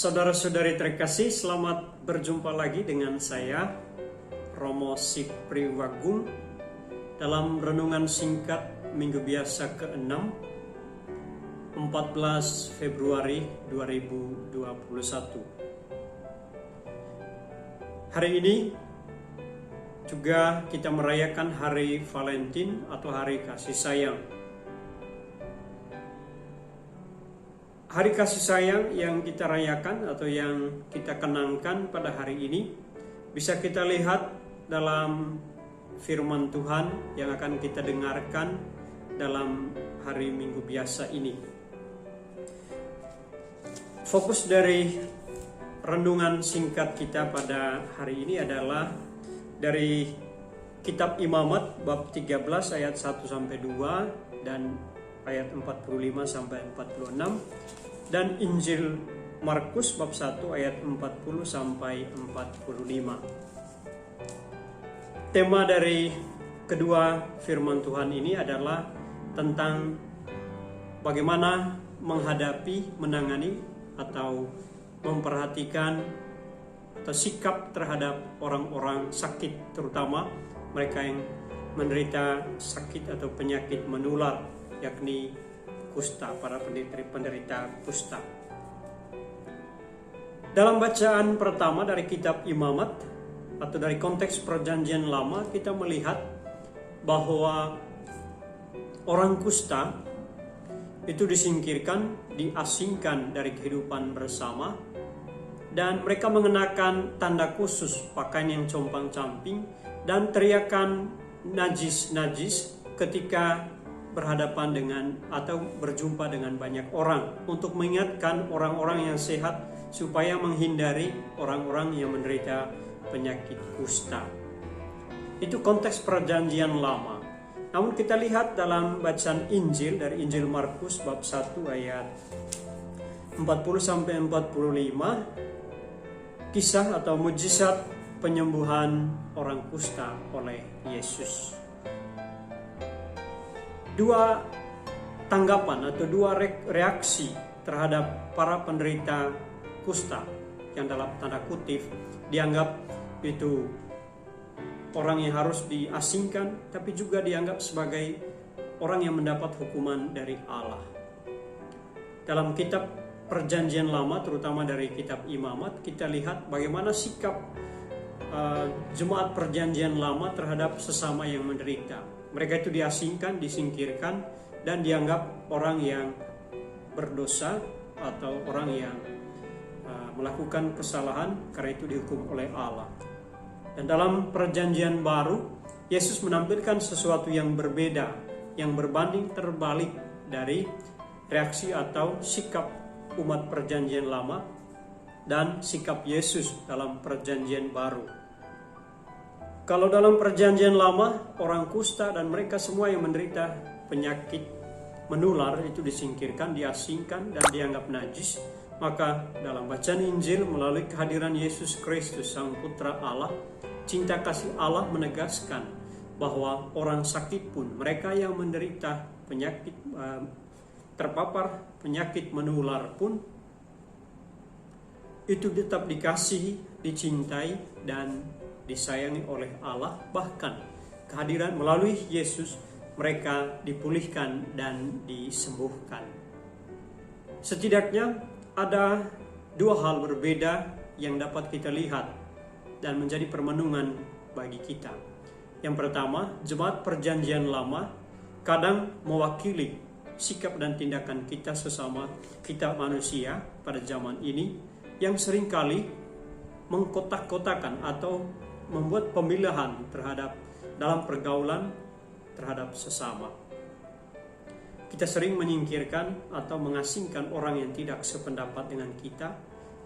Saudara-saudari terkasih, selamat berjumpa lagi dengan saya, Romo Sipriwagung, dalam renungan singkat Minggu Biasa ke-6, 14 Februari 2021. Hari ini juga kita merayakan Hari Valentine atau Hari Kasih Sayang. Hari kasih sayang yang kita rayakan atau yang kita kenangkan pada hari ini bisa kita lihat dalam firman Tuhan yang akan kita dengarkan dalam hari Minggu Biasa ini. Fokus dari renungan singkat kita pada hari ini adalah dari Kitab Imamat bab 13 ayat 1-2 dan ayat 45 sampai 46. Dan Injil Markus bab 1 ayat 40 sampai 45. Tema dari kedua firman Tuhan ini adalah tentang bagaimana menghadapi, menangani atau memperhatikan atau sikap terhadap orang-orang sakit, terutama mereka yang menderita sakit atau penyakit menular, yakni kusta, para penderita kusta. Dalam bacaan pertama dari kitab Imamat atau dari konteks Perjanjian Lama, kita melihat bahwa orang kusta itu disingkirkan, diasingkan dari kehidupan bersama, dan mereka mengenakan tanda khusus, pakaian yang compang-camping, dan teriakan najis-najis ketika berhadapan dengan atau berjumpa dengan banyak orang, untuk mengingatkan orang-orang yang sehat supaya menghindari orang-orang yang menderita penyakit kusta. Itu konteks Perjanjian Lama. Namun kita lihat dalam bacaan Injil dari Injil Markus bab 1 ayat 40 sampai 45, kisah atau mujizat penyembuhan orang kusta oleh Yesus. Dua tanggapan atau dua reaksi terhadap para penderita kusta yang dalam tanda kutip dianggap itu orang yang harus diasingkan, tapi juga dianggap sebagai orang yang mendapat hukuman dari Allah. Dalam kitab Perjanjian Lama, terutama dari kitab Imamat, kita lihat bagaimana sikap jemaat Perjanjian Lama terhadap sesama yang menderita. Mereka itu diasingkan, disingkirkan, dan dianggap orang yang berdosa atau orang yang melakukan kesalahan, karena itu dihukum oleh Allah. Dan dalam Perjanjian Baru, Yesus menampilkan sesuatu yang berbeda, yang berbanding terbalik dari reaksi atau sikap umat Perjanjian Lama dan sikap Yesus dalam Perjanjian Baru. Kalau dalam Perjanjian Lama, orang kusta dan mereka semua yang menderita penyakit menular itu disingkirkan, diasingkan, dan dianggap najis. Maka dalam bacaan Injil melalui kehadiran Yesus Kristus, Sang Putra Allah, cinta kasih Allah menegaskan bahwa orang sakit pun, mereka yang menderita penyakit, terpapar penyakit menular pun, itu tetap dikasihi, dicintai, dan disayangi oleh Allah. Bahkan kehadiran melalui Yesus mereka dipulihkan dan disembuhkan. Setidaknya ada dua hal berbeda yang dapat kita lihat dan menjadi permenungan bagi kita. Yang pertama, jemaat Perjanjian Lama kadang mewakili sikap dan tindakan kita sesama kita manusia pada zaman ini yang seringkali mengkotak-kotakan atau membuat pemilahan terhadap dalam pergaulan terhadap sesama. Kita sering menyingkirkan atau mengasingkan orang yang tidak sependapat dengan kita,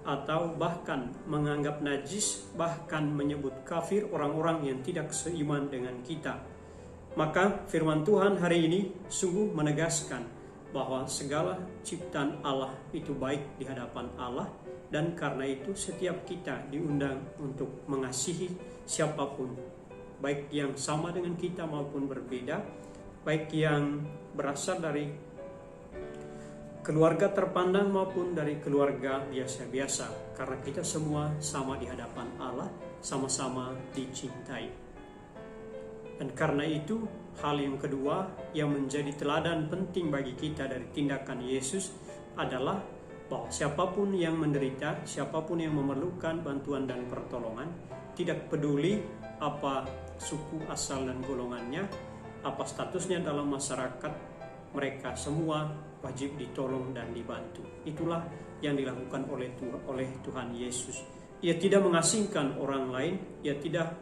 atau bahkan menganggap najis, bahkan menyebut kafir orang-orang yang tidak seiman dengan kita. Maka firman Tuhan hari ini sungguh menegaskan bahwa segala ciptaan Allah itu baik di hadapan Allah, dan karena itu setiap kita diundang untuk mengasihi siapapun, baik yang sama dengan kita maupun berbeda, baik yang berasal dari keluarga terpandang maupun dari keluarga biasa-biasa, karena kita semua sama di hadapan Allah, sama-sama dicintai. Dan karena itu, hal yang kedua yang menjadi teladan penting bagi kita dari tindakan Yesus adalah bahwa siapapun yang menderita, siapapun yang memerlukan bantuan dan pertolongan, tidak peduli apa suku asal dan golongannya, apa statusnya dalam masyarakat, mereka semua wajib ditolong dan dibantu. Itulah yang dilakukan oleh Tuhan Yesus. Ia tidak mengasingkan orang lain, ia tidak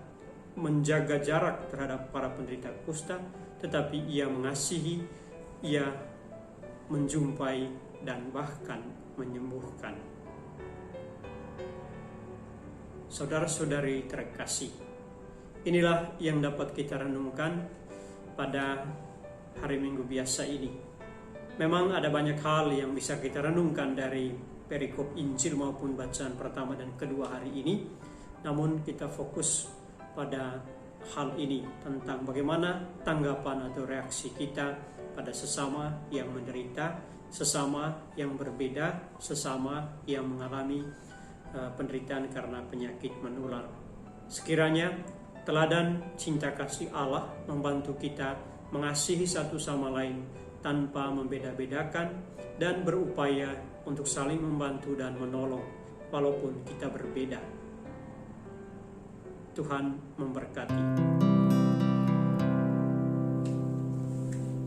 menjaga jarak terhadap para penderita kusta, tetapi ia mengasihi, ia menjumpai dan bahkan menyembuhkan. Saudara-saudari terkasih, inilah yang dapat kita renungkan pada hari Minggu biasa ini. Memang ada banyak hal yang bisa kita renungkan dari perikop Injil maupun bacaan pertama dan kedua hari ini, namun kita fokus pada hal ini tentang bagaimana tanggapan atau reaksi kita pada sesama yang menderita, sesama yang berbeda, sesama yang mengalami penderitaan karena penyakit menular. Sekiranya teladan cinta kasih Allah membantu kita mengasihi satu sama lain tanpa membeda-bedakan dan berupaya untuk saling membantu dan menolong walaupun kita berbeda. Tuhan memberkati.